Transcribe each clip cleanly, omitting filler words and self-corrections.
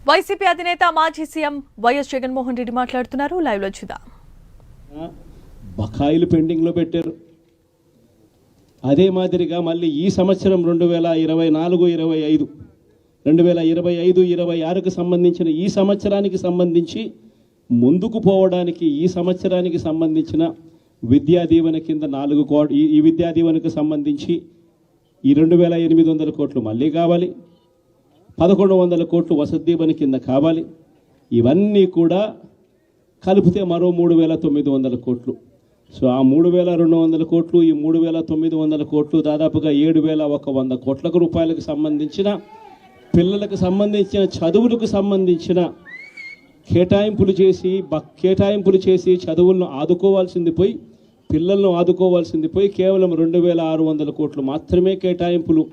YCP అధినేత మాజీ CM YS Jaganmohan Reddy మాట్లాడుతున్నారు. లైవ్ లో చూద్దాం. బకాయిలు పెండింగ్ లో పెట్టారు. అదే మాదిరిగా మళ్ళీ ఈ సంవత్సరం 2024-25 2025-26కు సంబంధించిన ఈ సంవత్సరానికి సంబంధించి ముందుకు పోవడానికి ఈ సంవత్సరానికి సంబంధించిన విద్యా దీవెన కింద 4 కోట్లు, ఈ విద్యా దీవెనకు సంబంధించి ఈ 2800 కోట్లు మళ్ళీ కావాలి. 1100 కోట్లు వసతి దీవెన కింద కావాలి. ఇవన్నీ కూడా కలిపితే మరో 3900 కోట్లు. సో ఆ 3200 కోట్లు, ఈ 3900 కోట్లు దాదాపుగా 7100 కోట్ల రూపాయలకు సంబంధించిన పిల్లలకు సంబంధించిన చదువులకు సంబంధించిన కేటాయింపులు చేసి చదువులను ఆదుకోవాల్సింది పోయి, పిల్లలను ఆదుకోవాల్సింది పోయి కేవలం 2600 కోట్లు మాత్రమే కేటాయింపులు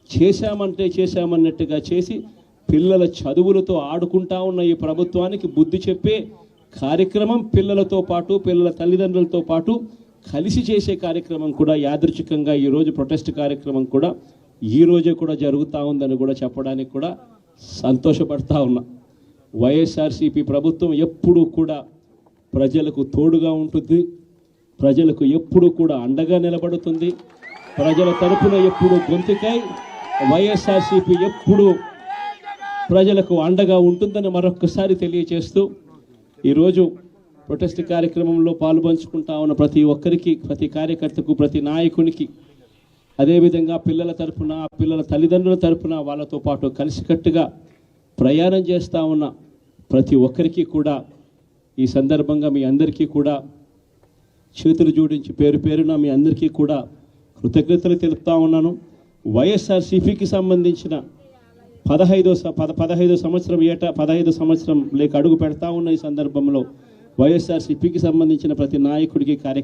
చేశామన్నట్టుగా చేసి పిల్లల చదువులతో ఆడుకుంటా ఉన్న ఈ ప్రభుత్వానికి బుద్ధి చెప్పే కార్యక్రమం పిల్లలతో పాటు పిల్లల తల్లిదండ్రులతో పాటు కలిసి చేసే కార్యక్రమం కూడా యాదృచ్ఛికంగా ఈరోజు ప్రొటెస్ట్ కార్యక్రమం కూడా ఈ రోజే కూడా జరుగుతూ ఉందని కూడా చెప్పడానికి కూడా సంతోషపడతా ఉన్నా. వైఎస్ఆర్సీపీ ప్రభుత్వం ఎప్పుడూ కూడా ప్రజలకు తోడుగా ఉంటుంది, ప్రజలకు ఎప్పుడూ కూడా అండగా నిలబడుతుంది, ప్రజల తరపున ఎప్పుడు గొంతుకై వైఎస్ఆర్సీపీ ఎప్పుడు ప్రజలకు అండగా ఉంటుందని మరొక్కసారి తెలియజేస్తూ ఈరోజు ప్రొటెస్ట్ కార్యక్రమంలో పాలుపంచుకుంటా ఉన్న ప్రతి ఒక్కరికి, ప్రతి కార్యకర్తకు, ప్రతి నాయకునికి, అదేవిధంగా పిల్లల తరపున, పిల్లల తల్లిదండ్రుల తరపున వాళ్ళతో పాటు కలిసికట్టుగా ప్రయాణం చేస్తూ ఉన్న ప్రతి ఒక్కరికి కూడా ఈ సందర్భంగా మీ అందరికీ కూడా చేతులు జోడించి పేరు పేరున మీ అందరికీ కూడా కృతజ్ఞతలు తెలుపుతా ఉన్నాను. వైఎస్ఆర్సీపీకి సంబంధించిన 15 సంవత్సరం లేక అడుగు పెడతా ఉన్న ఈ సందర్భంలో వైఎస్ఆర్సీపీకి సంబంధించిన ప్రతి నాయకుడికి